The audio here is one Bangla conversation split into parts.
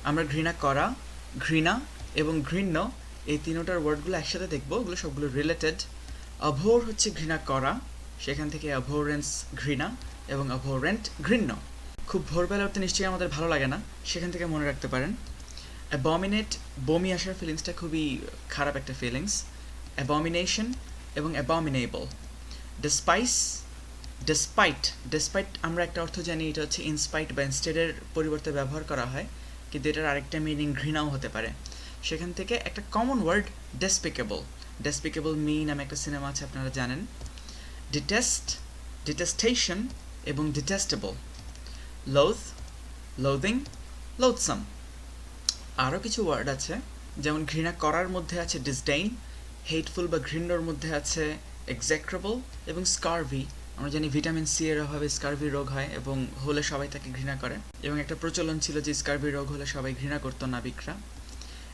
আমরা ঘৃণা করা, ঘৃণা এবং ঘৃণ্য এই তিনোটার ওয়ার্ডগুলো একসাথে দেখবো, ওগুলো সবগুলো রিলেটেড। অভোর হচ্ছে ঘৃণা করা, সেখান থেকে অভোরেন্স ঘৃণা এবং অভোরেন্ট ঘৃণ্য। খুব ভোরবেলা উঠতে নিশ্চয়ই আমাদের ভালো লাগে না, সেখান থেকে মনে রাখতে পারেন। অ্যাবমিনেট, বমি আসার ফিলিংসটা খুবই খারাপ একটা ফিলিংস। অ্যাবমিনেশন এবং অ্যাবমিনেবল। ডেসপাইস, ডেসপাইট, ডেসপাইট আমরা একটা অর্থ জানি, এটা হচ্ছে ইনস্পাইট বা ইনস্টেডের পরিবর্তে ব্যবহার করা হয়, কিন্তু এটার আরেকটা মিনিং ঘৃণাও হতে পারে। সেখান থেকে একটা common word despicable. Despicable me নামে একটা সিনেমা আছে, আপনারা জানেন। ডিটেস্ট, ডিটেস্টেশন এবং ডিটেস্টেবল। লোথ, লোদিং, লোথসাম। আরও কিছু ওয়ার্ড আছে, যেমন ঘৃণা করার মধ্যে আছে ডিসডেইন, হেটফুল বা ঘৃণ্যর মধ্যে আছে এক্সেক্রেবল এবং স্কারভি। আমরা জানি ভিটামিন সি এর অভাবে স্কারভি রোগ হয় এবং হলে সবাই তাকে ঘৃণা করে, এবং একটা প্রচলন ছিল যে স্কারভি রোগ হলে সবাই ঘৃণা করতো নাবিকরা।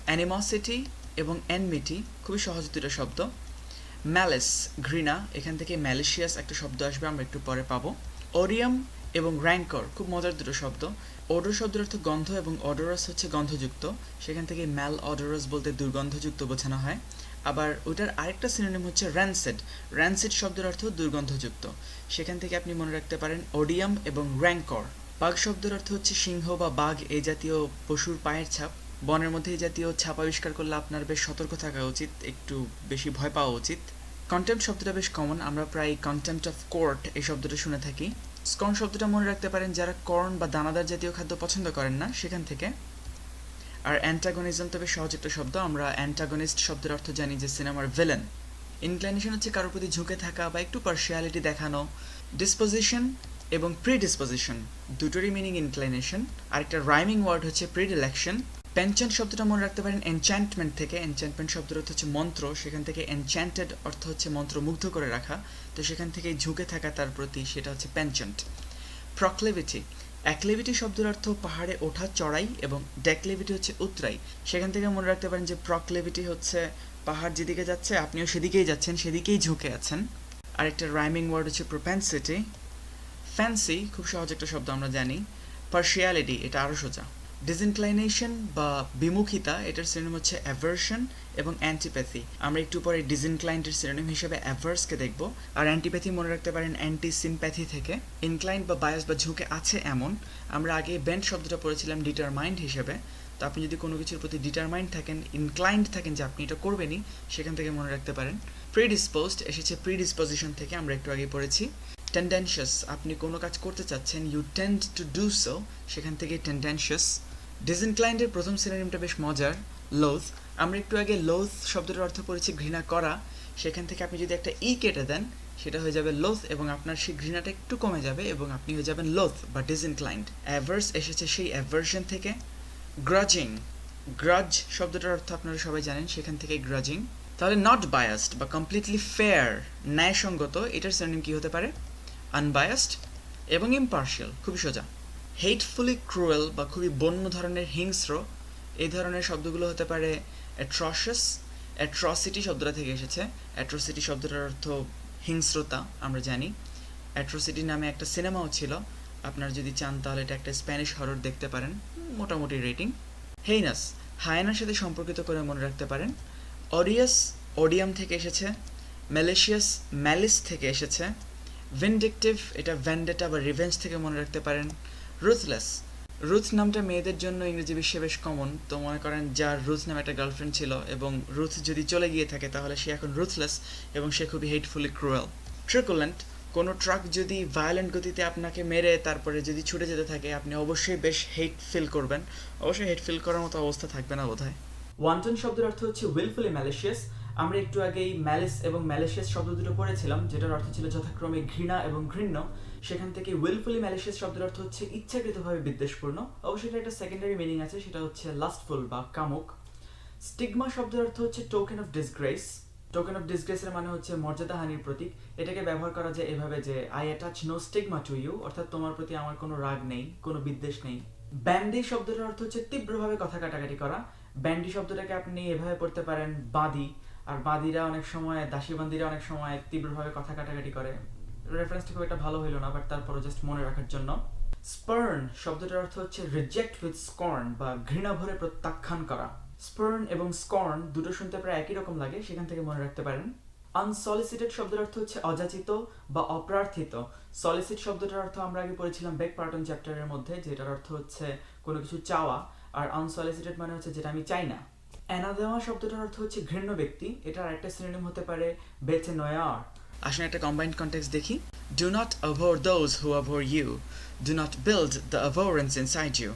অ্যানিমসিটি এবং এনমিটি খুবই সহজ দুটো শব্দ। ম্যালিস, ঘৃণা, এখান থেকে ম্যালিশিয়াস একটা শব্দ আসবে, আমরা একটু পরে পাবো। ওরিয়াম এবং র্যাঙ্কর খুব মজার দুটো শব্দ। ওডর শব্দের অর্থ গন্ধ এবং অডোরাস হচ্ছে গন্ধযুক্ত, সেখান থেকে ম্যাল অডোরাস বলতে দুর্গন্ধযুক্ত বোঝানো হয়। আবার ওইটার আরেকটা সিনোনিম হচ্ছে র্যানসেড। র্যানসেড শব্দের অর্থ দুর্গন্ধযুক্ত, সেখান থেকে আপনি মনে রাখতে পারেন ওডিয়াম এবং র্যাঙ্কর। বাঘ শব্দের অর্থ হচ্ছে সিংহ বা বাঘ এই জাতীয় পশুর পায়ের ছাপ। বনের মধ্যে এই জাতীয় ছাপ আবিষ্কার করলে আপনার বেশ সতর্ক থাকা উচিত, একটু বেশি ভয় পাওয়া উচিত। কন্টেম্প্ট শব্দটা বেশ কমন, আমরা প্রায় কন্টেম্প্ট অফ কোর্ট এই শব্দটা শুনে থাকি। স্কর্ন শব্দটা মনে রাখতে পারেন যারা কর্ন বা দানাদার জাতীয় খাদ্য পছন্দ করেন না, সেখান থেকে। আর অ্যান্টাগনিজম তো বেশ সহজ একটা শব্দ, আমরা অ্যান্টাগনিস্ট শব্দের অর্থ জানি যে সিনেমার ভিলেন। ইনক্লাইনেশন হচ্ছে কারোর প্রতি ঝুঁকে থাকা বা একটু পার্শিয়ালিটি দেখানো। ডিসপোজিশন এবং প্রিডিসপোজিশন দুটোরই মিনিং ইনক্লাইনেশন। আরেকটা রাইমিং ওয়ার্ড হচ্ছে প্রিডিলেকশন। পেনচেন্ট শব্দটা মনে রাখতে পারেন এনচ্যান্টমেন্ট থেকে, এনচ্যান্টমেন্ট শব্দের অর্থ হচ্ছে মন্ত্র, সেখান থেকে এনচ্যান্টেড অর্থ হচ্ছে মন্ত্রমুগ্ধ করে রাখা, তো সেখান থেকে ঝুঁকে থাকা তার প্রতি, সেটা হচ্ছে পেনচেন্ট। প্রক্লেভিটি, অ্যাক্লিভিটি শব্দের অর্থ পাহাড়ে ওঠা চড়াই এবং ডেক্লিভিটি হচ্ছে উতরাই, সেখান থেকে মনে রাখতে পারেন যে প্রক্লেভিটি হচ্ছে পাহাড় যেদিকে যাচ্ছে আপনিও সেদিকেই যাচ্ছেন, সেদিকেই ঝুঁকে আছেন। আরেকটা রাইমিং ওয়ার্ড হচ্ছে প্রোপেন্সিটি। ফ্যান্সি খুব সহজ একটা শব্দ, আমরা জানি। পার্শিয়ালিটি, এটা আরও সোজা। ডিসইনক্লাইনেশন বা বিমুখিতা, এটার সিনোনিম হচ্ছে অ্যাভার্শন এবং অ্যান্টিপ্যাথি। আমরা একটু পরে ডিসইনক্লাইন্ডের সিনোনিম হিসেবে অ্যাভার্সকে দেখব। আর অ্যান্টিপ্যাথি মনে রাখতে পারেন অ্যান্টি সিম্প্যাথি থেকে। ইনক্লাইন্ড বা বায়াস বা ঝুঁকে আছে এমন, আমরা আগে বেন্ট শব্দটা পড়েছিলাম ডিটারমাইন্ড হিসেবে, তো আপনি যদি কোনো কিছুর প্রতি ডিটারমাইন্ড থাকেন, ইনক্লাইন্ড থাকেন যে আপনি এটা করবেনই, সেখান থেকে মনে রাখতে পারেন। প্রিডিসপোজড এসেছে প্রিডিসপোজিশন থেকে, আমরা একটু আগে পড়েছি। টেন্ডেন্সিয়াস, আপনি কোনো কাজ করতে চাচ্ছেন, you tend to do so, সেখান থেকে টেন্ডেন্সিয়াস। ডিসইনক্লাইন্ডের প্রথম সিনোনিমটা বেশ মজার, লোথ। আমরা একটু আগে লোথ শব্দের অর্থ পড়েছি ঘৃণা করা, সেখান থেকে আপনি যদি একটা ই কেটে দেন সেটা হয়ে যাবে লোথ, এবং আপনার সেই ঘৃণাটা একটু কমে যাবে এবং আপনি হয়ে যাবেন লোথ বা ডিসইনক্লাইন্ড। অ্যাভার্স এসেছে সেই অ্যাভার্শন থেকে। গ্রাজিং, গ্রাজ শব্দটার অর্থ আপনারা সবাই জানেন, সেখান থেকে গ্রাজিং। তাহলে নট বায়াসড বা কমপ্লিটলি ফেয়ার, ন্যায়সঙ্গত, এটার সিনোনিম কি হতে পারে? আনবায়াসড এবং ইম্পার্শিয়াল, খুবই সোজা। হেটফুলি ক্রুয়েল বা খুবই বন্য ধরনের হিংস্র, এই ধরনের শব্দগুলো হতে পারে অ্যাট্রশাস। অ্যাট্রসিটি শব্দটা থেকে এসেছে, অ্যাট্রসিটি শব্দটার অর্থ হিংস্রতা, আমরা জানি। অ্যাট্রসিটি নামে একটা সিনেমাও ছিল, আপনারা যদি চান তাহলে এটা একটা স্প্যানিশ হরর দেখতে পারেন, মোটামুটি রেটিং। হেইনাস, হায়ানার সাথে সম্পর্কিত করে মনে রাখতে পারেন। অডিয়াস, অডিয়াম থেকে এসেছে। ম্যালিশিয়াস, ম্যালিস থেকে এসেছে। ভিনডিকটিভ, এটা ভ্যান্ডেটা বা রিভেঞ্জ থেকে মনে রাখতে পারেন। রুথলেস, রুথ নামটা মেয়েদের জন্য ইংরেজি বিশ্বে বেশ কমন, তো মনে করেন যার রুথ নামে একটা গার্লফ্রেন্ড ছিল এবং রুথ যদি চলে গিয়ে থাকে তাহলে সে এখন রুথলেস এবং সে খুবই হেটফুলি ক্রুয়েল। ট্রিকুলেন্ট, কোনো ট্রাক যদি ভায়োলেন্ট গতিতে আপনাকে মেরে তারপরে যদি ছুটে যেতে থাকে আপনি অবশ্যই বেশ হেট ফিল করবেন, অবশ্যই হেট ফিল করার মতো অবস্থা থাকবে না বোধহয়। ওয়ান্টন শব্দের অর্থ হচ্ছে উইলফুলি ম্যালিশিয়াস। আমরা একটু আগেই ম্যালিস এবং ম্যালিশিয়াস শব্দ দুটো পড়েছিলাম, যেটার অর্থ ছিল যথাক্রমে ঘৃণা এবং ঘৃণ্য, সেখান থেকে উইলফুলি ম্যালিশিয়াস শব্দের অর্থ হচ্ছে ইচ্ছাকৃতভাবে বিদ্বেষপূর্ণ। অবশ্যই এটা একটা সেকেন্ডারি মিনিং আছে, সেটা হচ্ছে লাস্টফুল বা কামুক। স্টিগমা শব্দের অর্থ হচ্ছে token of disgrace. Token of ডিসগ্রেসের মানে হচ্ছে মর্যাদাহানির প্রতীক। এটাকে ব্যবহার করা যায় এভাবে যে I attach no stigma to you, অর্থাৎ তোমার প্রতি আমার কোনো রাগ নেই, কোনো বিদ্বেষ নেই। ব্যান্ডি শব্দটার অর্থ হচ্ছে তীব্রভাবে কথা কাটাকাটি করা। ব্যান্ডি শব্দটাকে আপনি এভাবে পড়তে পারেন বাদী, আর বাদীরা অনেক সময়, দাসীবান্দিরা অনেক সময় তীব্রভাবে কথা কাটাকাটি করে। রেফারেন্সটা খুব একটা ভালো হইলো না, বাট তারপরও জাস্ট মনে রাখার জন্য। স্পার্ন শব্দটার অর্থ হচ্ছে রিজেক্ট উইথ স্কর্ন বা ঘৃণা ভরে প্রত্যাখ্যান করা। স্পার্ন এবং স্কর্ন দুটো শুনতে প্রায় একই রকম লাগে, সেখান থেকে মনে রাখতে পারেন। আনসলিসিটেড শব্দের অর্থ হচ্ছে অযাচিত বা অপ্রার্থিত। সলিসিট শব্দটার অর্থ আমরা আগে পড়েছিলাম বেক পার্টন চ্যাপ্টারের মধ্যে, যেটার অর্থ হচ্ছে কোনো কিছু চাওয়া, আর আনসলিসিটেড মানে হচ্ছে যেটা আমি চাই না। অ্যানাদেমা শব্দটার অর্থ হচ্ছে ঘৃণ্য ব্যক্তি, এটার একটা সিনোনিম হতে পারে বেচে নয়ার। আসলে একটা কম্বাইন্ড কনটেক্সট দেখি। Do not abhor those who abhor you. Do not build the abhorrence inside you.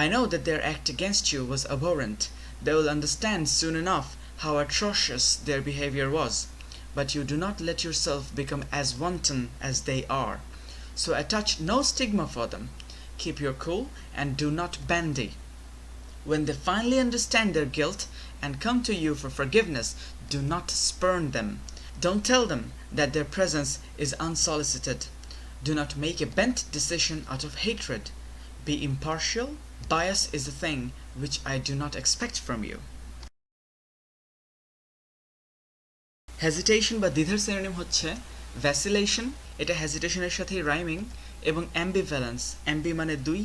I know that their act against you was abhorrent. They will understand soon enough how atrocious their behavior was. But you do not let yourself become as wanton as they are. So attach no stigma for them. Keep your cool and do not bandy. When they finally understand their guilt and come to you for forgiveness, do not spurn them. Don't tell them that their presence is unsolicited. Do not make a bent decision out of hatred. Be impartial. Bias is a thing which I do not expect from you. Hesitation বা দ্বিধার সিনোনিম হচ্ছে ভ্যাসিলেশন, এটা হেজিটেশনের সাথেই রাইমিং, এবং অ্যাম্বিভ্যালেন্স, অ্যাম্বি মানে দুই,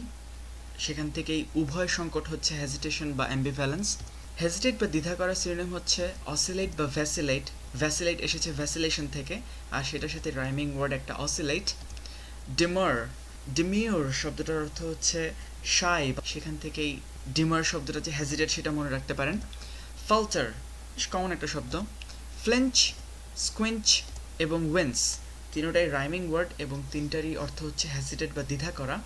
সেখান থেকেই উভয় সংকট হচ্ছে হেজিটেশন বা অ্যাম্বিভ্যালেন্স। হেজিটেট বা দ্বিধা করার সিনোনিম হচ্ছে অসিলেট বা ভ্যাসিলেট। ভ্যাসিলেট এসেছে ভ্যাসিলেশন থেকে, আর সেটার সাথে রাইমিং ওয়ার্ড একটা অসিলেট। ডিমার, ডিমিউর শব্দটার অর্থ হচ্ছে শাই, সেখান থেকেই ডিমার শব্দটা যে হেজিটেট সেটা মনে রাখতে পারেন। ফাল্টার কমন একটা শব্দ। ফ্লেঞ্চ, স্কুইঞ্চ এবং উইন্স তিনটাই রাইমিং ওয়ার্ড এবং তিনটারই অর্থ হচ্ছে হেজিটেট বা দ্বিধা করা।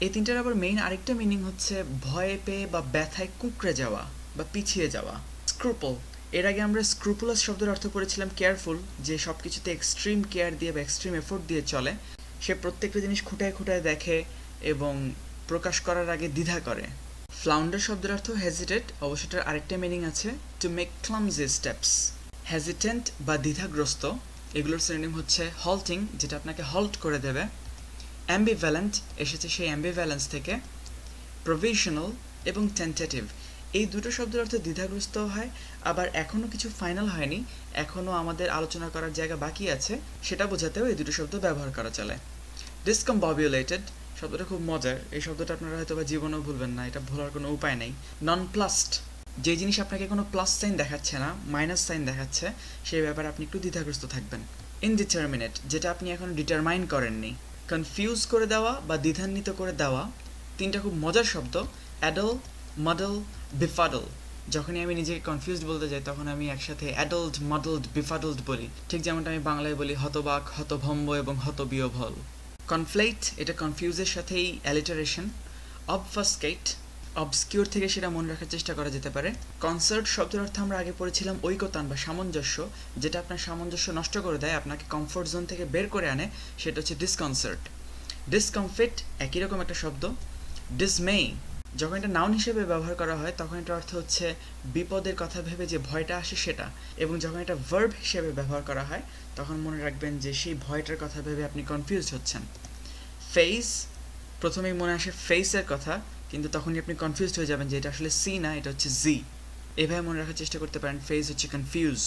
এই তিনটার আবার মেইন আরেকটা মিনিং হচ্ছে ভয়ে পেয়ে বা ব্যথায় কুঁকড়ে যাওয়া বা পিছিয়ে যাওয়া। স্ক্রুপল, এর আগে আমরা স্ক্রুপুলাস শব্দের অর্থ করেছিলাম কেয়ারফুল, যে সব কিছুতে এক্সট্রিম কেয়ার দিয়ে বা এক্সট্রিম এফোর্ট দিয়ে চলে, সে প্রত্যেকটা জিনিস খুঁটায় খুঁটায় দেখে এবং প্রকাশ করার আগে দ্বিধা করে। ফ্লাউন্ডার শব্দের অর্থ হেজিটেট, অবশ্যটার আরেকটা মিনিং আছে to make clumsy steps. Hesitant বা দ্বিধাগ্রস্ত, এগুলোর সিনোনিম হচ্ছে হল্টিং, যেটা আপনাকে হল্ট করে দেবে। অ্যাম্বিভ্যালেন্ট এসেছে সেই অ্যাম্বিভ্যালেন্স থেকে। প্রভিশনাল এবং টেন্টেটিভ, এই দুটো শব্দের অর্থ দ্বিধাগ্রস্ত হয়, আবার এখনও কিছু ফাইনাল হয়নি, এখনও আমাদের আলোচনা করার জায়গা বাকি আছে, সেটা বোঝাতেও এই দুটো শব্দ ব্যবহার করা চলে। ডিসকম্ববিউলেটেড শব্দটা খুব মজার, এই শব্দটা আপনারা হয়তো বা জীবনেও ভুলবেন না, এটা ভোলার কোনো উপায় নেই। নন প্লাসড, যে জিনিস আপনাকে কোনো প্লাস সাইন দেখাচ্ছে না, মাইনাস সাইন দেখাচ্ছে, সেই ব্যাপারে আপনি একটু দ্বিধাগ্রস্ত থাকবেন। ইনডিটারমিনেট, যেটা আপনি এখন ডিটারমাইন করেননি। কনফিউজ করে দেওয়া বা দ্বিধান্বিত করে দেওয়া, তিনটা খুব মজার শব্দ। অ্যাডল, মডেল, বিফাডল। যখনই আমি নিজেকে কনফিউজড বলতে যাই তখন আমি একসাথে অ্যাডল্ট, মডেলড, বিফাডলড বলি, ঠিক যেমনটা আমি বাংলায় বলি হতবাক, হতভম্ব এবং হতবিহ্বল। কনফ্লেট, এটা কনফিউজের সাথেই অ্যালিটারেশন। অবফাস্কেট, অবস্কিউর থেকে সেটা মনে রাখার চেষ্টা করা যেতে পারে। কনসার্ট শব্দের অর্থ আমরা আগে পড়েছিলাম ঐকতান বা সামঞ্জস্য, যেটা আপনার সামঞ্জস্য নষ্ট করে দেয়, আপনাকে কমফোর্ট জোন থেকে বের করে আনে, সেটা হচ্ছে ডিসকনসার্ট। ডিসকমফিট একই রকম একটা শব্দ। ডিসমে, যখন এটা নাউন হিসেবে ব্যবহার করা হয় তখন এটার অর্থ হচ্ছে বিপদের কথা ভেবে যে ভয়টা আসে সেটা, এবং যখন এটা ভার্ব হিসেবে ব্যবহার করা হয় তখন মনে রাখবেন যে সেই ভয়টার কথা ভেবে আপনি কনফিউজড হচ্ছেন। ফেস, প্রথমেই মনে আসে ফেসের কথা, কিন্তু তখনই আপনি কনফিউজড হয়ে যাবেন যে এটা আসলে সি না, এটা হচ্ছে জি। এভাবে মনে রাখার চেষ্টা করতে পারেন, ফেস হচ্ছে কনফিউজ।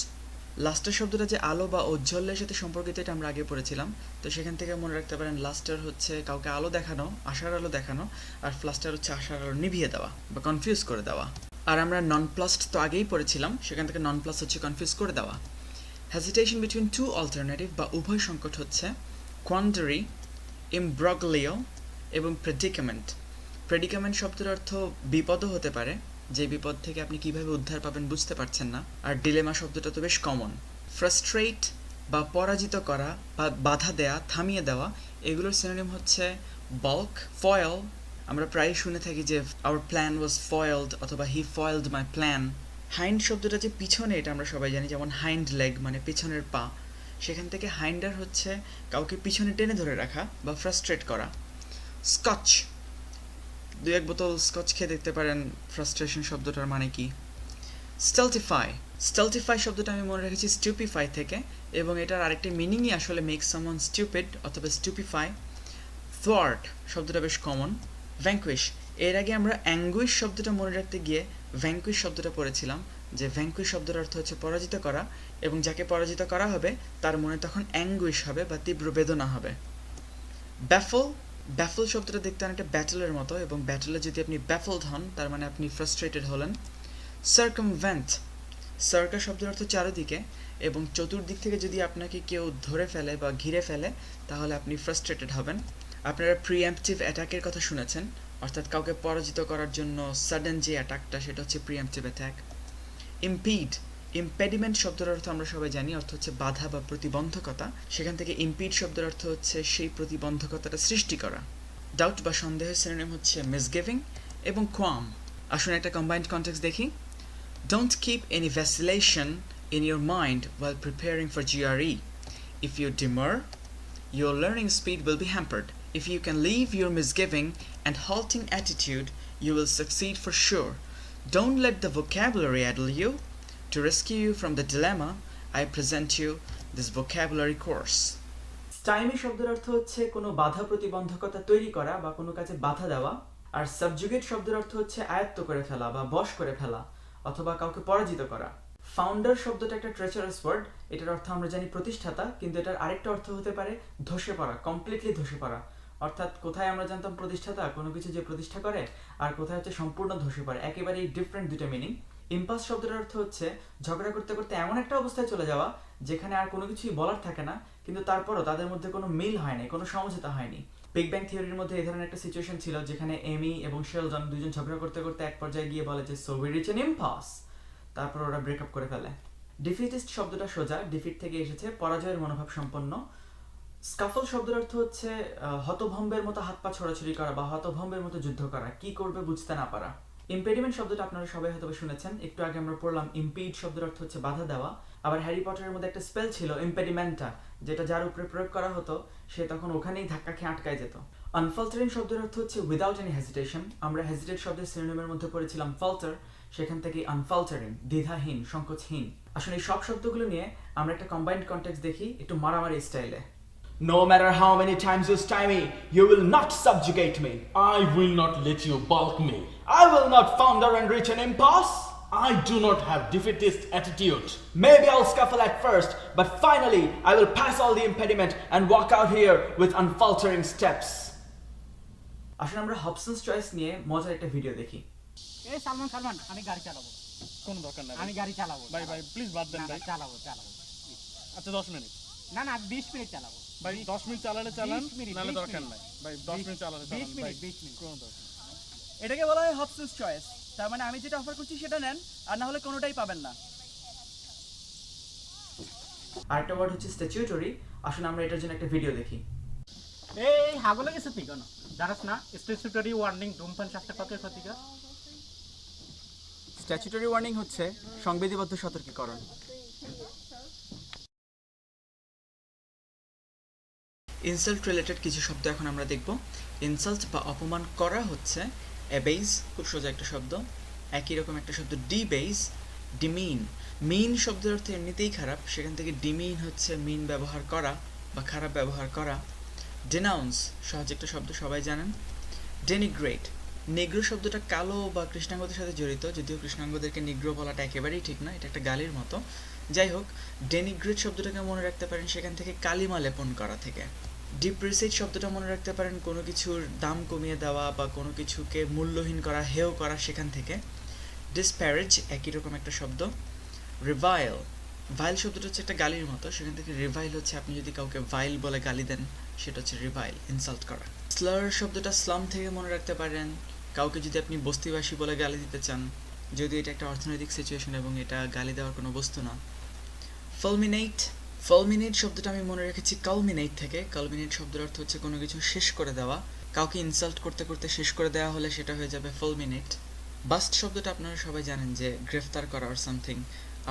লাস্টার শব্দটা যে আলো বা ঔজ্জ্বল্যের সাথে সম্পর্কিত, এটা আমরা আগে পড়েছিলাম, তো সেখান থেকে মনে রাখতে পারেন লাস্টার হচ্ছে কাউকে আলো দেখানো, আশার আলো দেখানো, আর ফ্লাস্টার হচ্ছে আশার আলো নিভিয়ে দেওয়া বা কনফিউজ করে দেওয়া। আর আমরা নন প্লাসড তো আগেই পড়েছিলাম, সেখান থেকে নন প্লাস হচ্ছে কনফিউজ করে দেওয়া। হেজিটেশন বিটুইন টু অল্টারনেটিভ বা উভয় সংকট হচ্ছে কোয়ান্ডারি, ইমব্রগলিও এবং প্রেডিকামেন্ট। প্রেডিকামেন্ট শব্দের অর্থ বিপদও হতে পারে, যে বিপদ থেকে আপনি কিভাবে উদ্ধার পাবেন বুঝতে পারছেন না, আর ডিলেমা শব্দটা তো বেশ কমন। ফ্রাস্ট্রেট বা পরাজিত করা বা বাধা দেয়া, থামিয়ে দেওয়া, এগুলোর সিনোনিম হচ্ছে বাল্ক। ফয়েল, আমরা প্রায়ই শুনে থাকি যে আওয়ার প্ল্যান ওয়াজ ফয়েলড অথবা হি ফয়েলড মাই প্ল্যান। হাইন্ড শব্দটা যে পিছনে, এটা আমরা সবাই জানি, যেমন হাইন্ড লেগ মানে পিছনের পা, সেখান থেকে হাইন্ডার হচ্ছে কাউকে পিছনে টেনে ধরে রাখা বা ফ্রাস্ট্রেট করা। স্কচ, দু এক বোতল স্কচ খেয়ে দেখতে পারেন ফ্রাস্ট্রেশন শব্দটার মানে কি। স্টেলটিফাই, স্টেলটিফাই শব্দটা আমি মনে রেখেছি স্টুপিফাই থেকে, এবং এটার আরেকটা মিনিংই আসলে মেক সামওয়ান স্টুপিড অথবা স্টুপিফাই। থোয়ার্ট শব্দটা বেশ কমন। ভ্যাঙ্কুইশ, এর আগে আমরা অ্যাঙ্গুইশ শব্দটা মনে রাখতে গিয়ে ভ্যাঙ্কুইশ শব্দটা পড়েছিলাম, যে ভ্যাঙ্কুইশ শব্দের অর্থ হচ্ছে পরাজিত করা, এবং যাকে পরাজিত করা হবে তার মনে তখন অ্যাঙ্গুইশ হবে বা তীব্র বেদনা হবে। ব্যাফল ব্যাফল শব্দটা দেখতে অনেকটা ব্যাটলের মতো, এবং ব্যাটলে যদি আপনি ব্যাফলড হন তার মানে আপনি ফ্রাস্ট্রেটেড হলেন। সার্কামভেন্ট, সার্কা শব্দের অর্থ চারদিকে, এবং চতুর্দিক থেকে যদি আপনাকে কেউ ধরে ফেলে বা ঘিরে ফেলে তাহলে আপনি ফ্রাস্ট্রেটেড হবেন। আপনারা প্রিএম্পটিভ অ্যাটাকের কথা শুনেছেন, অর্থাৎ কাউকে পরাজিত করার জন্য সাডেন যে অ্যাটাকটা সেটা হচ্ছে প্রিএম্পটিভ অ্যাটাক। ইম্পিড, ইম্পেডিমেন্ট শব্দের অর্থ আমরা সবাই জানি, অর্থ হচ্ছে বাধা বা প্রতিবন্ধকতা, সেখান থেকে ইম্পিড শব্দের অর্থ হচ্ছে সেই প্রতিবন্ধকতাটা সৃষ্টি করা। ডাউট বা সন্দেহের সিনোনিম হচ্ছে মিসগিভিং এবং কোয়াম। আসুন একটা কম্বাইন্ড কনটেক্সট দেখি। Don't keep any vacillation in your mind while preparing for GRE. If you demur, your learning speed will be hampered. If you can leave your misgiving and halting attitude, you will succeed for sure. Don't let the vocabulary addle you. To rescue you from the dilemma, I present you this vocabulary course. স্টাইমি শব্দের অর্থ হচ্ছে কোনো বাধা প্রতিবন্ধকতা তৈরি করা বা কোনো কাজে বাধা দেওয়া, আর সাবজুগেট শব্দের অর্থ হচ্ছে আয়ত্ত করে ফেলা বা বশ করে ফেলা অথবা কাউকে পরাজিত করা। ফাউন্ডার শব্দটা একটা ট্রেচারাস ওয়ার্ড, এটার অর্থ আমরা জানি প্রতিষ্ঠাতা, কিন্তু এটার আরেকটা অর্থ হতে পারে ধসে পড়া, কমপ্লিটলি ধসে পড়া। অর্থাৎ কোথায় আমরা জানতাম প্রতিষ্ঠাতা কোনো কিছু যে প্রতিষ্ঠা করে, আর কোথায় হচ্ছে সম্পূর্ণ ধসে পড়ে, একেবারেই ডিফারেন্ট দুটো মিনিং। ইম্পাস শব্দের অর্থ হচ্ছে ঝগড়া করতে করতে এমন একটা অবস্থায় চলে যাওয়া যেখানে আর কোনো কিছুই বলার থাকে না, কিন্তু তারপরও তাদের মধ্যে কোনো মিল হয়নি, কোনো সমঝোতা হয়নি। বিগ ব্যাং থিওরির মধ্যে এই ধরনের একটা সিচুয়েশন ছিল যেখানে এমি এবং শেলডন দুজন ঝগড়া করতে করতে এক পর্যায়ে গিয়ে বলে যে সো উই রিচ অ্যান ইম্পাস, তারপর ওরা ব্রেকআপ করে ফেলে। ডিফিটিস্ট শব্দটা সোজা, ডিফিট থেকে এসেছে, পরাজয়ের মনোভাব সম্পন্ন। স্কাফল শব্দের অর্থ হচ্ছে হতভম্বের মতো হাত পা ছোড়াছুড়ি করা বা হতভম্বের মতো যুদ্ধ করা, কি করবে বুঝতে না পারা। ইম্পেডিমেন্ট শব্দটা আপনারা সবাই হয়তো শুনেছেন, একটু আগে আমরা পড়লাম ইম্পিড শব্দের অর্থ হচ্ছে বাধা দেওয়া। আবার হ্যারি পটারের মধ্যে একটা স্পেল ছিল ইম্পেডিমেন্টা, যেটা যার উপরে প্রয়োগ করা হতো সে তখন ওখানেই ধাক্কা খেয়ে আটকায় যেত। আনফাল্টারিং শব্দের অর্থ হচ্ছে উইদাউট এনি হেজিটেশন। আমরা হেজিটেট শব্দের সিনোনিমের মধ্যে পড়েছিলাম ফাল্টার, সেখান থেকে আনফাল্টারিং, দ্বিধাহীন, সংকোচহীন। আসলে এই সব শব্দগুলো নিয়ে আমরা একটা কম্বাইন্ড কনটেক্সট দেখি একটু মারামারি স্টাইলে। No matter how many times you stymie, you will not subjugate me. I will not let you balk me. I will not founder and reach an impasse. I do not have defeatist attitude. Maybe I'll scuffle at first, but finally I will pass all the impediment and walk out here with unfaltering steps. আসলে আমরা হবসন্স চয়েস নিয়ে মজার একটা ভিডিও দেখি। এই সালমান সালমান আমি গাড়ি চালাবো। কোনো দরকার নাই। আমি গাড়ি চালাবো। ভাই ভাই প্লিজ বাদ দেন ভাই। চালাবো। আচ্ছা 10 মিনিট। না 20 মিনিট চালাবো। ভাই 10 মিনিট চালালে চালান, 20 মিনিট, নালে 20 দরকার নাই। ভাই 10 মিনিট চালালে চালান। 20 মিনিট, 20 মিনিট। কোনো দরকার। এটাকে বলা হয় হবসন্স চয়েস। তার মানে আমি যেটা অফার করছি সেটা নেন, আর না হলে কোনোটাই পাবেন না। আরেকটা ওয়ার্ড হচ্ছে স্ট্যাচুটরি। আসলে আমরা এটার জন্য একটা ভিডিও দেখি। এই হাগলে গেছে তুই কেন? জানাস না স্ট্যাচুটরি ওয়ার্নিং ধূমপান স্বাস্থ্যের ক্ষতিকর। স্ট্যাচুটরি ওয়ার্নিং হচ্ছে সংবিধিবদ্ধ সতর্কীকরণ। ইনসাল্ট রিলেটেড কিছু শব্দ এখন আমরা দেখব। ইনসাল্ট বা অপমান করা হচ্ছে অ্যাবেইজ, খুব সোজা একটা শব্দ। একই রকম একটা শব্দ ডিবেইজ, ডিমিন। মিন শব্দের অর্থ এমনিতেই খারাপ, সেখান থেকে ডিমিন হচ্ছে মিন ব্যবহার করা বা খারাপ ব্যবহার করা। ডেনাউন্স সহজ একটা শব্দ, সবাই জানেন। ডেনিগ্রেট, নিগ্রো শব্দটা কালো বা কৃষ্ণাঙ্গদের সাথে জড়িত, যদিও কৃষ্ণাঙ্গদেরকে নিগ্রো বলাটা একেবারেই ঠিক না, এটা একটা গালির মতো। যাই হোক, ডেনিগ্রেট শব্দটাকে মনে রাখতে পারেন সেখান থেকে কালিমা লেপন করা থেকে। ডিপ্রিসিয়েট শব্দটা মনে রাখতে পারেন কোনো কিছুর দাম কমিয়ে দেওয়া বা কোনো কিছুকে মূল্যহীন করা, হেয় করা, সেখান থেকে। ডিসপ্যারেজ একই রকম একটা শব্দ। রিভাইল, ভাইল শব্দটা হচ্ছে একটা গালির মতো, সেখান থেকে রিভাইল হচ্ছে আপনি যদি কাউকে ভাইল বলে গালি দেন সেটা হচ্ছে রিভাইল, ইনসাল্ট করা। স্লার শব্দটা স্লাম থেকে মনে রাখতে পারেন, কাউকে যদি আপনি বস্তিবাসী বলে গালি দিতে চান, যদিও এটা একটা অর্থনৈতিক সিচুয়েশন এবং এটা গালি দেওয়ার কোনো বস্তু না। ফালমিনেট, ফালমিনেট শব্দটা আমি মনে রেখেছি কালমিনেট থেকে। কালমিনেট শব্দের অর্থ হচ্ছে কোনো কিছু শেষ করে দেওয়া, কাউকে ইনসাল্ট করতে করতে শেষ করে দেওয়া হলে সেটা হয়ে যাবে ফালমিনেট। বাস্ট শব্দটা আপনারা সবাই জানেন যে গ্রেফতার করা অর সামথিং।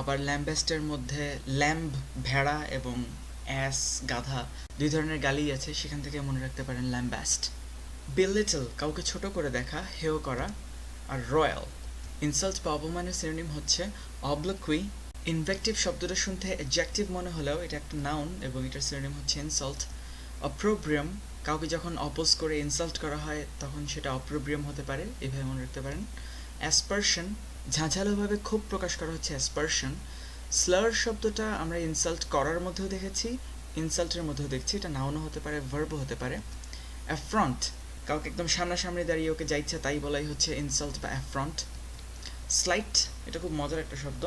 আবার ল্যাম্বেস্টের মধ্যে ল্যাম্ব ভেড়া এবং অ্যাস গাধা, দুই ধরনের গালি আছে, সেখান থেকে মনে রাখতে পারেন ল্যাম্বাস্ট। বেলিটল কাউকে ছোট করে দেখা, হেয় করা। আর রয়্যাল, ইনসাল্ট বা অপমানের সিনোনিম হচ্ছে অবলোকুই। ইনভেক্টিভ শব্দটা শুনতে অ্যাডজেক্টিভ মনে হলেও এটা একটা নাউন এবং এটার সিনোনিম হচ্ছে ইনসাল্ট। অপ্রোব্রিয়াম, কাউকে যখন অপোজ করে ইনসাল্ট করা হয় তখন সেটা অপ্রোব্রিয়াম হতে পারে, এভাবে মনে রাখতে পারেন। অ্যাসপারশন, ঝাঁঝালোভাবে ক্ষোভ প্রকাশ করা হচ্ছে অ্যাসপারশন। স্লার শব্দটা আমরা ইনসাল্ট করার মধ্যেও দেখেছি, ইনসাল্টের মধ্যেও দেখছি, এটা নাউনও হতে পারে, ভার্বও হতে পারে। অ্যাফ্রন্ট, কাউকে একদম সামনাসামনি দাঁড়িয়ে ওকে যা ইচ্ছা তাই বলাই হচ্ছে ইনসাল্ট বা অ্যাফ্রন্ট। স্লাইট, এটা খুব মজার একটা শব্দ।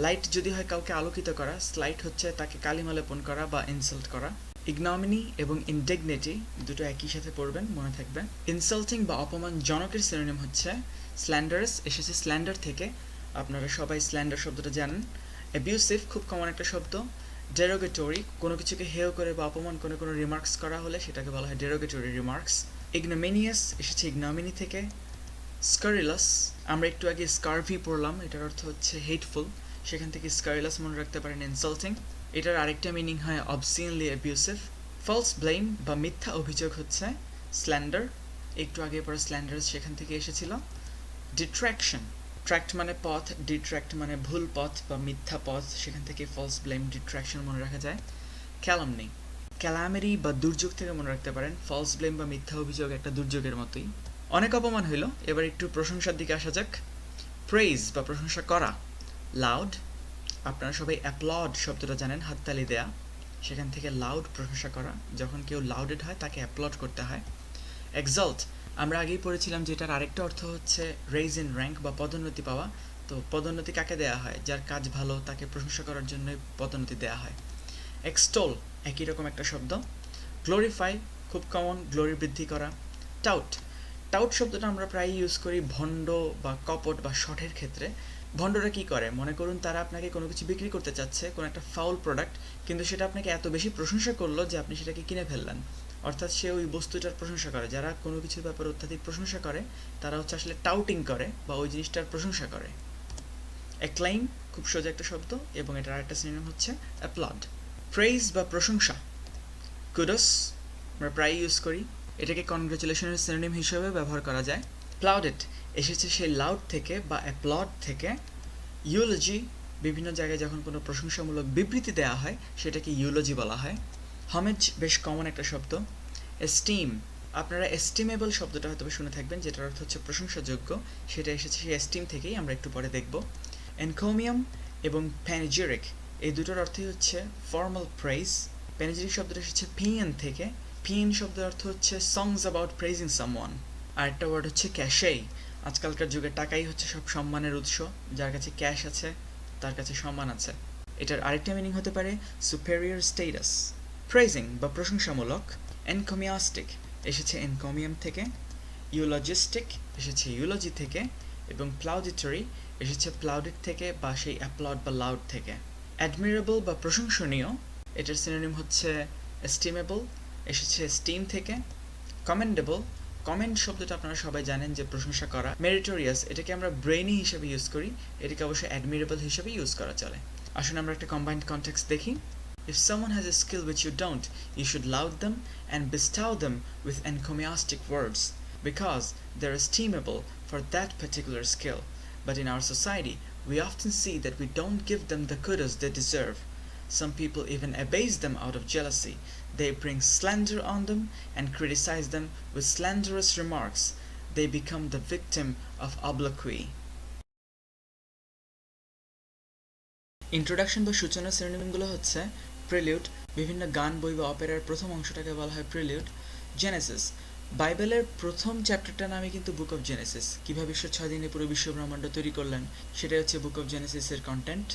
লাইট যদি হয় কাউকে আলোকিত করা, স্লাইট হচ্ছে তাকে কালিমা লেপন করা বা ইনসাল্ট করা। ইগনোমিনি এবং ইনডিগনিটি দুটো একই সাথে পড়বেন, মনে থাকবে। ইনসাল্টিং বা অপমানজনকের সিনোনিম হচ্ছে স্ল্যান্ডারাস, এসেছে স্ল্যান্ডার থেকে, আপনারা সবাই স্ল্যান্ডার শব্দটা জানেন। অ্যাবিউসিভ, খুব কমন একটা শব্দ। ডেরোগেটরি, কোনো কিছুকে হেয় করে বা অপমান করে কোনো রিমার্কস করা হলে সেটাকে বলা হয় ডেরোগেটরি রিমার্কস। ইগনোমিনিয়াস, এসেছে ইগনোমিনি থেকে। স্কারিলাস, আমরা একটু আগে স্কারভি পড়লাম, এটার অর্থ হচ্ছে হেটফুল, সেখান থেকে স্কারিলাস মনে রাখতে পারেন ইনসাল্টিং। এটার আরেকটা মিনিং হয় অবসিনলি অ্যাবিউসিভ। ফলস ব্লেম বা মিথ্যা অভিযোগ হচ্ছে স্ল্যান্ডার, একটু আগে পরে স্ল্যান্ডার সেখান থেকে এসেছিল। ডিট্র্যাকশন, ট্র্যাক্ট মানে পথ, ডিট্র্যাক্ট মানে ভুল পথ বা মিথ্যা পথ, সেখান থেকে ফলস ব্লেম ডিট্র্যাকশন মনে রাখা যায়। ক্যালামনি, ক্যালামিটি বা দুর্যোগ থেকে মনে রাখতে পারেন, ফলস ব্লেম বা মিথ্যা অভিযোগ একটা দুর্যোগের মতোই। অনেক অপমান হইল, এবার একটু প্রশংসার দিকে আসা যাক। প্রেইজ বা প্রশংসা করা। লাউড, আপনারা সবাই অ্যাপ্লড শব্দটা জানেন, হাততালি দেয়া, সেখান থেকে লাউড প্রশংসা করা, যখন কেউ লাউডেড হয় তাকে অ্যাপ্লড করতে হয়। এক্সল্ট, আমরা আগেই পড়েছিলাম যে এটার আরেকটা অর্থ হচ্ছে রেইজ ইন র্যাঙ্ক বা পদোন্নতি পাওয়া। তো পদোন্নতি কাকে দেয়া হয়? যার কাজ ভালো তাকে প্রশংসা করার জন্য পদোন্নতি দেয়া হয়। এক্সটোল, একই রকম একটা শব্দ। গ্লোরিফাই, খুব কমন, গ্লোরি বৃদ্ধি করা। টাউট, টাউট শব্দটা আমরা প্রায়ই ইউজ করি ভণ্ড বা কপট বা শঠের ক্ষেত্রে। ভণ্ডরা কি করে? মনে করুন তারা আপনাকে কোনো কিছু বিক্রি করতে চাচ্ছে, কোনো একটা ফাউল প্রোডাক্ট, কিন্তু সেটা আপনাকে এত বেশি প্রশংসা করলো যে আপনি সেটাকে কিনে ফেললেন। অর্থাৎ সে ওই বস্তুটার প্রশংসা করে। যারা কোনো কিছুর ব্যাপারে অত্যাধিক প্রশংসা করে তারা হচ্ছে আসলে টাউটিং করে বা ওই জিনিসটার প্রশংসা করে। অ্যাক্লাইম, খুব সোজা একটা শব্দ এবং এটার আরেকটা সিনোনিম হচ্ছে অ্যাপ্লড। প্রেইজ বা প্রশংসা। কুডোস, আমরা প্রায় ইউজ করি, এটাকে কনগ্রাচুলেশনের সিনোনিম হিসেবে ব্যবহার করা যায়। প্লাউডেড, এসেছে সেই লাউড থেকে বা অ্যাপ্লড থেকে। ইউলজি, বিভিন্ন জায়গায় যখন কোনো প্রশংসামূলক বিবৃতি দেওয়া হয় সেটাকে ইউলজি বলা হয়। হমেজ, বেশ কমন একটা শব্দ। এস্টিম, আপনারা এস্টিমেবল শব্দটা হয়তো শুনে থাকবেন, যেটার অর্থ হচ্ছে প্রশংসাযোগ্য, সেটা এসেছে সেই এস্টিম থেকেই, আমরা একটু পরে দেখব। এনকোমিয়াম এবং প্যানেজিরিক, এই দুটোর অর্থই হচ্ছে ফর্মাল প্রেইজ। প্যানেজিরিক শব্দটা এসেছে পিএন থেকে, পিএন শব্দের অর্থ হচ্ছে সংস অ্যাবাউট প্রেইজিং সামওয়ান। আরেকটা ওয়ার্ড হচ্ছে ক্যাশেই, আজকালকার যুগে টাকাই হচ্ছে সব সম্মানের উৎস, যার কাছে ক্যাশ আছে তার কাছে সম্মান আছে। এটার আরেকটা মিনিং হতে পারে সুপেরিয়র স্টেটাস। প্রেজিং বা প্রশংসামূলক। এনকোমিয়াস্টিক, এসেছে এনকোমিয়াম থেকে। ইউলজিস্টিক, এসেছে ইউলজি থেকে। এবং প্লাউডিটরি, এসেছে প্লাউডেড থেকে বা সেই অ্যাপ্লড বা লাউড থেকে। অ্যাডমিরেবল বা প্রশংসনীয়, এটার সিনোনিম হচ্ছে এস্টিমেবল, এসেছে স্টিম থেকে। কমেন্ডেবল, কমেন্ট শব্দটা আপনারা সবাই জানেন যে প্রশংসা করা। মেরিটোরিয়াস, এটাকে আমরা ব্রেইনি হিসেবে ইউজ করি, এটাকে অবশ্যই অ্যাডমিরেবল হিসেবে ইউজ করা চলে। আসুন আমরা একটা কম্বাইন্ড কনটেক্সট দেখি। If someone has a skill which you don't, you should laud them and bestow them with encomiastic words, because they're estimable for that particular skill. But in our society, we often see that we don't give them the kudos they deserve. Some people even abase them out of jealousy. They bring slander on them and criticize them with slanderous remarks. They become the victim of obloquy. Introduction বা সূচনা সিনোনিমগুলো হচ্ছে প্রিলিউড, বিভিন্ন গান, বই বা অপেরার প্রথম অংশটাকে বলা হয় প্রিলিউড। জেনেসিস, বাইবেলের প্রথম চ্যাপ্টারটার নামে কিন্তু বুক অফ জেনেসিস, কীভাবে ঈশ্বর 6 দিনে পুরো বিশ্ব ব্রহ্মাণ্ড তৈরি করলেন সেটাই হচ্ছে বুক অফ জেনেসিসের কন্টেন্ট।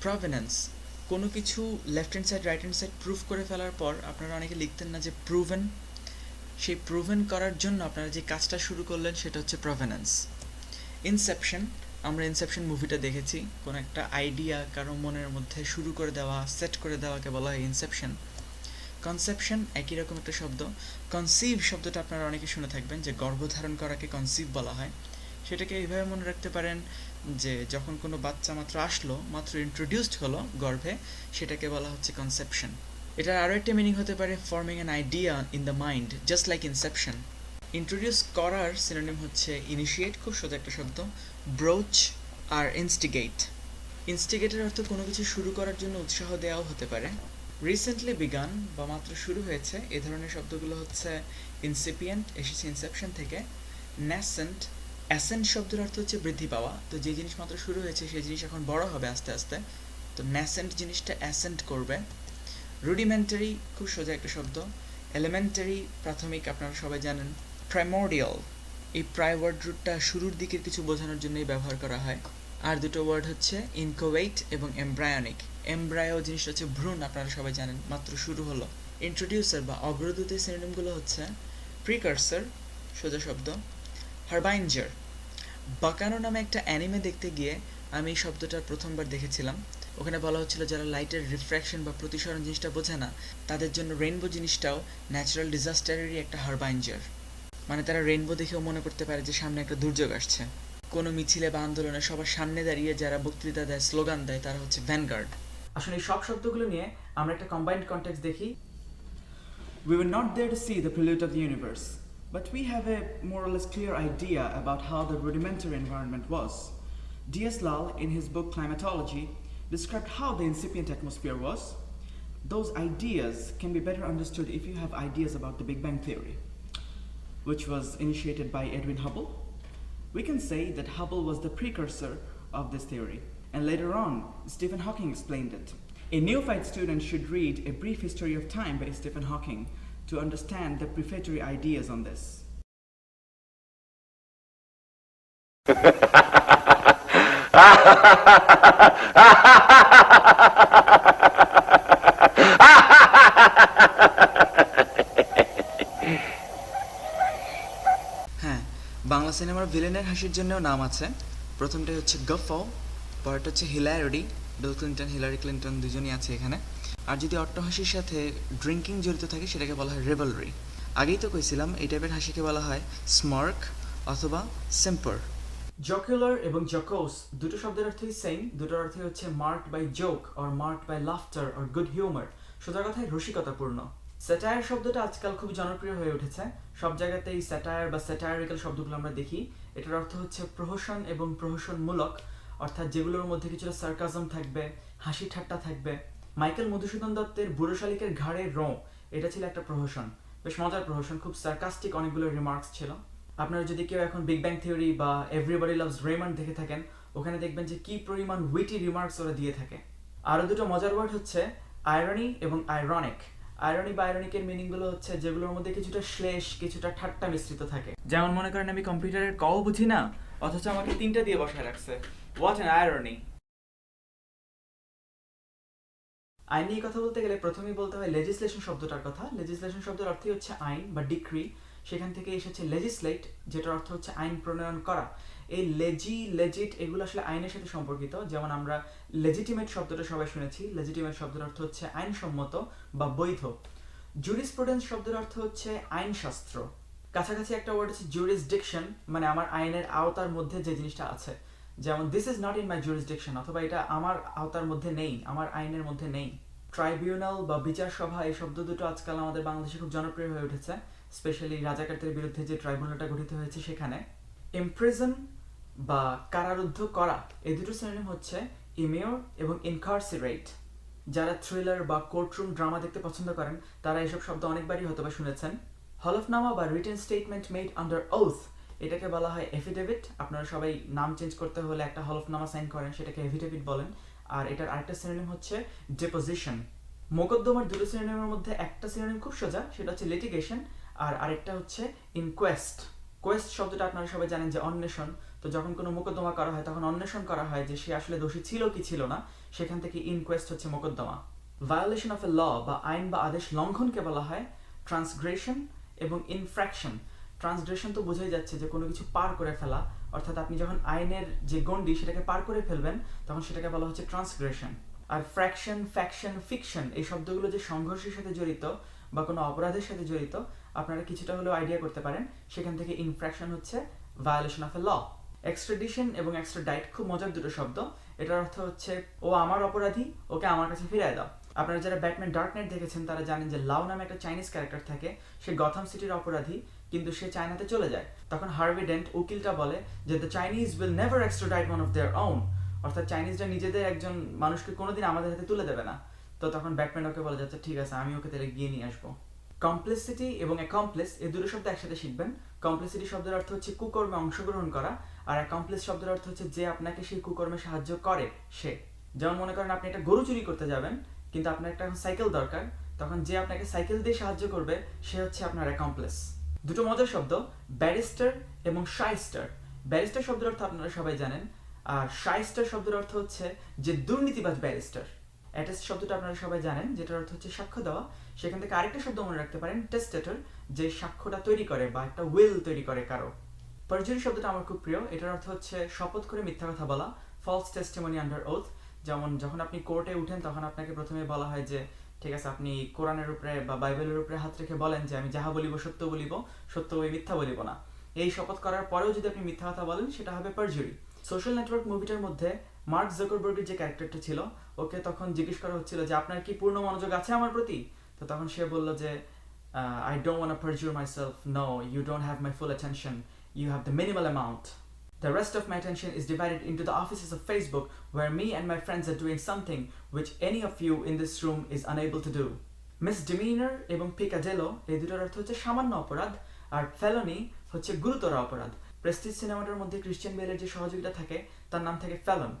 প্রভেনেন্স, কোনো কিছু left hand side right hand side prove করে ফেলার পর আপনারা অনেকে লিখতেন না যে প্রুভেন, সেই প্রুভেন করার জন্য আপনারা যে কাজটা শুরু করলেন সেটা হচ্ছে প্রভেনেন্স। ইনসেপশন, আমরা ইনসেপশন মুভিটা দেখেছি, কোনো একটা আইডিয়া কারো মনের মধ্যে শুরু করে দেওয়া, সেট করে দেওয়াকে বলা হয় ইনসেপশন। কনসেপশন, একই রকম একটা শব্দ। কনসিভ শব্দটা আপনারা অনেকে শুনে থাকবেন যে গর্ভধারণ করাকে কনসিভ বলা হয়, সেটাকে এইভাবে মনে রাখতে পারেন যে যখন কোনো বাচ্চা মাত্র আসলো, মাত্র ইন্ট্রোডিউসড হলো গর্ভে, সেটাকে বলা হচ্ছে কনসেপশন। এটার আরও একটা মিনিং হতে পারে forming an idea in the mind, just like Inception. Introduce করার সিনোনিম হচ্ছে ইনিশিয়েট, খুব সোজা একটা শব্দ। ব্রোচ আর ইনস্টিগেট, ইনস্টিগেটের অর্থ কোনো কিছু শুরু করার জন্য উৎসাহ দেওয়াও হতে পারে। রিসেন্টলি বিগান বা মাত্র শুরু হয়েছে, এ ধরনের শব্দগুলো হচ্ছে ইনসিপিয়েন্ট, এসেছে ইনসেপশন থেকে। ন্যাসেন্ট, অ্যাসেন্ট শব্দের অর্থ হচ্ছে বৃদ্ধি পাওয়া, তো যে জিনিস মাত্র শুরু হয়েছে সেই জিনিস এখন বড় হবে আস্তে আস্তে, তো ন্যাসেন্ট জিনিসটা অ্যাসেন্ট করবে। রুডিমেন্টারি, খুব সোজা একটা শব্দ। এলিমেন্টারি প্রাথমিক আপনারা সবাই জানেন। প্রাইমোরিয়াল, এই প্রাই ওয়ার্ড রুটটা শুরুর দিকের কিছু বোঝানোর জন্যই ব্যবহার করা হয়। আর দুটো ওয়ার্ড হচ্ছে ইনকোয়েট এবং এমব্রায়োনিক। এমব্রায়ো জিনিসটা হচ্ছে ভ্রূণ, আপনারা সবাই জানেন, মাত্র শুরু হলো। ইন্ট্রোডিউসার বা অগ্রদূতের সিনোনিমগুলো হচ্ছে প্রিকার্সার, সোজা শব্দ, হারবাইঞ্জার। বাকানো নামে একটা অ্যানিমে দেখতে গিয়ে আমি এই শব্দটা প্রথমবার দেখেছিলাম। ওখানে বলা হচ্ছিল যারা লাইটের রিফ্র্যাকশন বা প্রতিসরণ জিনিসটা বোঝে না, তাদের জন্য রেইনবো জিনিসটাও ন্যাচারাল ডিজাস্টারেরই একটা হারবাইঞ্জার। মানে তারা রেইনবো দেখেও মনে করতে পারে যে সামনে একটা দুর্যোগ আসছে। কোনো মিছিলে বা আন্দোলনে সবার সামনে দাঁড়িয়ে যারা বক্তৃতা দেয়, স্লোগান দেয়, তারা হচ্ছে ভ্যানগার্ড। আসলে এই সব শব্দগুলো নিয়ে আমরা একটা কম্বাইন্ড কনটেক্সট দেখি। We were not there to see the prelude of the universe, but we have a more or less clear idea about how the rudimentary environment was. D.S. Lal, in his book Climatology, described how the incipient atmosphere was. Those ideas can be better understood if you have ideas about the Big Bang Theory, which was initiated by Edwin Hubble. We can say that Hubble was the precursor of this theory, and later on, Stephen Hawking explained it. A neophyte student should read A Brief History of Time by Stephen Hawking to understand the prefatory ideas on this. হ্যাঁ, বাংলা সিনেমার ভিলেনের হাসির জন্যও নাম আছে। প্রথমটাই হচ্ছে গফো, পরেরটা হচ্ছে Hillary. Bill Clinton, Hillary Clinton দুজনই আছে এখানে। আর যদি অট্টহাসির সাথে ড্রিঙ্কিং জড়িত থাকে সেটাকে বলা হয় রেভেলরি। আগেই তো কইছিলাম এই টাইপের হাসিকে বলা হয় স্মার্ক অথবা সিম্পার। জকুলার এবং জকোস দুটো শব্দের অর্থই সেম, দুটোর অর্থই হচ্ছে marked by joke or marked by laughter or good humour, সোজা কথায় রসিকতাপূর্ণ। স্যাটায়ার শব্দটা আজকাল খুব জনপ্রিয় হয়ে উঠেছে। সব জায়গাতেই স্যাটায়ার বা স্যাটায়ারিক্যাল শব্দগুলো আমরা দেখি। এটার অর্থ হচ্ছে প্রহসন এবং প্রহসনমূলক, অর্থাৎ যেগুলোর মধ্যে কিছুটা সার্কাজম থাকবে, হাসি ঠাট্টা থাকবে। মাইকেল মধুসূদন দত্তের বুড়ো শালিকের ঘাড়ের রোঁ, এটা ছিল একটা প্রহসন, বেশ মজার প্রহসন, খুব সার্কাস্টিক অনেকগুলো রিমার্কস ছিল। আপনারা যদি কেউ এখন বিগ ব্যাং থিওরি বা এভরিবডি লাভস রেমন্ড দেখে থাকেন, ওখানে দেখবেন যে কি পরিমাণ উইটি রিমার্কস ওরা দিয়ে থাকে। আরও দুটো মজার ওয়ার্ড হচ্ছে আয়রনি এবং আইরনিক। আয়রনি বা আইরনিকের মিনিংগুলো হচ্ছে যেগুলোর মধ্যে কিছুটা শ্লেষ, কিছুটা ঠাট্টা মিশ্রিত থাকে। যেমন মনে করেন আমি কম্পিউটারের কও বুঝি না, অথচ আমাকে 3টা দিয়ে বসায় রাখছে। What an irony. আইন নিয়ে কথা বলতে গেলে প্রথমেই বলতে হয় লেজিসলেশন শব্দটার কথা। লেজিসলেশন শব্দের অর্থই হচ্ছে আইন বা ডিক্রি। সেখান থেকে এসেছে লেজিসলেট, যেটার অর্থ হচ্ছে আইন প্রণয়ন করা। এই লেজি, লেজিট এগুলো আসলে আইনের সাথে সম্পর্কিত। যেমন আমরা লেজিটিমেট শব্দটা সবাই শুনেছি। লেজিটিমেট শব্দের অর্থ হচ্ছে আইনসম্মত বা বৈধ। জুরিসপ্রুডেন্স শব্দের অর্থ হচ্ছে আইনশাস্ত্র। কাছাকাছি একটা ওয়ার্ড হচ্ছে জুরিসডিকশন, মানে আমার আইনের আওতার মধ্যে যে জিনিসটা আছে। যেমন this is not in my jurisdiction, অথবা এটা আমার আওতার মধ্যে নেই, আমার আইনের মধ্যে নেই। ট্রাইব্যুনাল বা বিচার সভা, এই শব্দ দুটো আজকাল আমাদের বাংলাদেশে খুব জনপ্রিয় হয়ে উঠেছে, স্পেশালি রাজাকারদের বিরুদ্ধে যে ট্রাইব্যুনালটা গঠিত হয়েছে সেখানে। ইমপ্রিজন বা কারারুদ্ধ করা, এই দুটো সিনোনিম হচ্ছে ইমিওর এবং ইনকারসিরেট। যারা থ্রিলার বা কোর্টরুম ড্রামা দেখতে পছন্দ করেন তারা এসব শব্দ অনেকবারই হয়তো বা শুনেছেন। হলফনামা বা written statement made under oath, এটাকে বলা হয় এফিডেভিট। আপনারা সবাই নাম চেঞ্জ করতে হলে একটা হলফনামা সাইন করেন, সেটাকে এফিডেভিট বলেন। আর এটার আরেকটা সিনোনিম হচ্ছে ডিপোজিশন। মোকদ্দমার দুটো সিনোনিমের মধ্যে একটা সিনোনিম খুব সোজা, সেটা হচ্ছে লিটিগেশন, আর আরেকটা হচ্ছে ইনকোয়েস্ট। কোয়েস্ট শব্দটা আপনারা সবাই জানেন যে অন্বেষণ। তো যখন কোনো মোকদ্দমা করা হয় তখন অন্বেষণ করা হয় যে সে আসলে দোষী ছিল কি ছিল না, সেখান থেকে ইনকোয়েস্ট হচ্ছে মোকদ্দমা। ভায়োলেশন অফ এ ল বা আইন বা আদেশ লঙ্ঘনকে বলা হয় ট্রান্সগ্রেশন এবং ইনফ্র্যাকশন। ট্রান্সগ্রেশন তো বোঝাই যাচ্ছে যে কোনো কিছু পার করে ফেলা, অর্থাৎ আপনি যখন আইনের যে গণ্ডি সেটাকে পার করে ফেলবেন তখন সেটাকে বলা হচ্ছে ট্রান্সগ্রেশন। আর ফ্র্যাকশন, ফ্যাকশন, ফিকশন এই শব্দগুলো যে সংঘর্ষের সাথে জড়িত বা কোনো অপরাধের সাথে জড়িত, আপনারা কিছুটা হলেও আইডিয়া করতে পারেন। সেখান থেকে ইনফ্র্যাকশন হচ্ছে violation of a law. Extradition এবং এক্সট্রাডাইট খুব মজার দুটো শব্দ। এটার অর্থ হচ্ছে ও আমার অপরাধী, ওকে আমার কাছে ফিরিয়ে দাও। আপনারা যারা ব্যাটম্যান ডার্ক নাইট দেখেছেন তারা জানেন যে লাও নামে একটা চাইনিজ ক্যারেক্টার থাকে, সে গথম সিটির অপরাধী, কিন্তু সে চায়নাতে চলে যায়। তখন হার্ভি ডেন্ট উকিলটা বলে যে the Chinese will never extradite one of their own, অর্থাৎ চাইনিজরা নিজেদের একজন মানুষকে কোনোদিন আমাদের হাতে তুলে দেবে না। তো তখন ব্যাটম্যান ওকে বলে যাচ্ছে ঠিক আছে, আমি ওকে তাহলে গিয়ে নিয়ে আসবো। কমপ্লিসিটি এবং অ্যাকমপ্লিস এই দুটো শব্দ একসাথে শিখবেন। কমপ্লিসিটি শব্দের অর্থ হচ্ছে কুকর্মে অংশগ্রহণ করা, আর অ্যাকমপ্লিস শব্দের অর্থ হচ্ছে যে আপনাকে সেই কুকর্মে সাহায্য করে সে। যেমন মনে করেন আপনি একটা গরু চুরি করতে যাবেন, কিন্তু আপনার একটা এখন সাইকেল দরকার, তখন যে আপনাকে সাইকেল দিয়ে সাহায্য করবে সে হচ্ছে আপনার অ্যাকমপ্লেস। দুটো মজার শব্দ, ব্যারিস্টার এবং শাইস্টার। ব্যারিস্টার শব্দের অর্থ আপনারা সবাই জানেন, আর শাইস্টার শব্দের অর্থ হচ্ছে যে দুর্নীতিবাজ ব্যারিস্টার। অ্যাটেস্ট শব্দটা আপনারা সবাই জানেন, যেটার অর্থ হচ্ছে সাক্ষ্য দেওয়া। সেখান থেকে আরেকটা শব্দ মনে রাখতে পারেন, টেস্টেটর, যে সাক্ষ্যটা তৈরি করে বা একটা উইল তৈরি করে কারো। পারজুরি শব্দটা আমার খুব প্রিয়। এটার অর্থ হচ্ছে শপথ করে মিথ্যা কথা বলা, ফলস টেস্টিমনি আন্ডার ওথ। যেমন যখন আপনি কোর্টে উঠেন তখন আপনাকে প্রথমে বলা হয় যে ঠিক আছে, আপনি কোরআনের উপরে বা বাইবেলের উপরে হাত রেখে বলেন যে আমি যাহা বলিব সত্য বলিব, সত্য বই মিথ্যা বলিব না। এই শপথ করার পরেও যদি আপনি মিথ্যা কথা বলেন সেটা হবে পারজুরি। সোশ্যাল নেটওয়ার্ক মুভিটার মধ্যে মার্ক জাকারবার্গের যে ক্যারেক্টারটা ছিল, ওকে তখন জিজ্ঞেস করা হচ্ছিল যে আপনার কি পূর্ণ মনোযোগ আছে আমার প্রতি? তো তখন সে বলল যে I don't want to perjure myself. No, you don't have my full attention. You have the minimal amount. The rest of my attention is divided into the offices of Facebook, where me and my friends are doing something which any of you in this room is unable to do. Misdemeanor এবং পিকাডেলো এই দুটোর অর্থ হচ্ছে সামান্য অপরাধ, আর ফেলনি হচ্ছে গুরুতর অপরাধ। প্রেস্টিজ সিনেমাটার মধ্যে ক্রিশ্চিয়ান বেলের যে সহযোগিতা থাকে তার নাম থাকে ফেলন।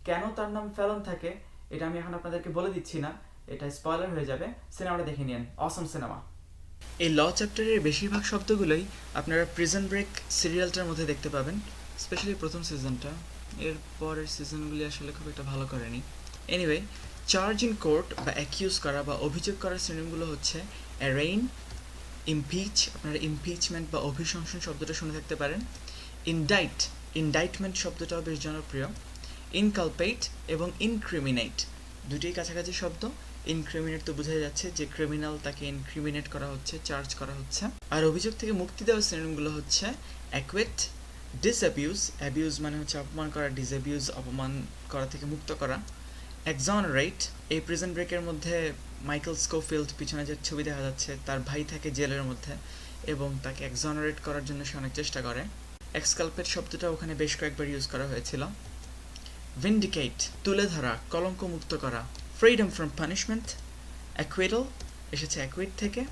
কেন তার নাম ফেলন থাকে এটা আমি এখন আপনাদেরকে বলে দিচ্ছি না, এটা স্পয়লার হয়ে যাবে। সিনেমাটা দেখে নিন, অসম সিনেমা। এই ল চ্যাপ্টারের বেশিরভাগ শব্দগুলোই আপনারা প্রিজন ব্রেক সিরিয়ালটার মধ্যে দেখতে পাবেন, স্পেশালি প্রথম সিজনটা। এর পরের সিজনগুলি আসলে খুব একটা ভালো করেনি। এনিওয়ে, চার্জ ইন কোর্ট বা অ্যাকিউজ করা বা অভিযোগ করার সিনোনিমগুলো হচ্ছে অ্যারেইন, ইমপিচ, আপনারা ইমপিচমেন্ট বা অভিশংসন শব্দটা শুনে থাকতে পারেন। ইনডাইট, ইনডাইটমেন্ট শব্দটাও বেশ জনপ্রিয়। ইনকালপেট এবং ইনক্রিমিনেট দুটোই কাছাকাছি শব্দ। ইনক্রিমিনেট তো বোঝা যাচ্ছে যে ক্রিমিনাল, তাকে ইনক্রিমিনেট করা হচ্ছে, চার্জ করা হচ্ছে। আর অভিযোগ থেকে মুক্তি দেওয়ার সিনোনিমগুলো হচ্ছে অ্যাকুয়েট, ডিসঅ্যাবিউজ, অ্যাবিউজ মানে হচ্ছে অপমান করা, ডিসঅ্যাবিউজ অপমান করা থেকে মুক্ত করা। এক্সঅনারেট, এই প্রিজন ব্রেকের মধ্যে মাইকেল স্কোফিল্ড, পিছনে যে ছবি দেখা যাচ্ছে, তার ভাই থাকে জেলের মধ্যে এবং তাকে এক্সঅনারেট করার জন্য সে অনেক চেষ্টা করে। এক্সকালপেট শব্দটা ওখানে বেশ কয়েকবার ইউজ করা হয়েছিল। ভিন্ডিকেট, তুলে ধরা, কলঙ্ক মুক্ত করা। ফ্রিডম ফ্রম পানিশমেন্ট, অ্যাকুইটাল এসেছে অ্যাকুইট থেকে।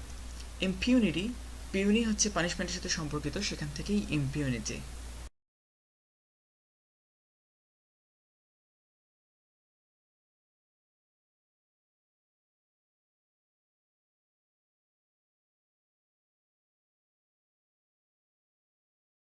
ইম্পিউনিটি, পিউনি হচ্ছে পানিশমেন্টের সাথে সম্পর্কিত, সেখান থেকেই ইম্পিউনিটি।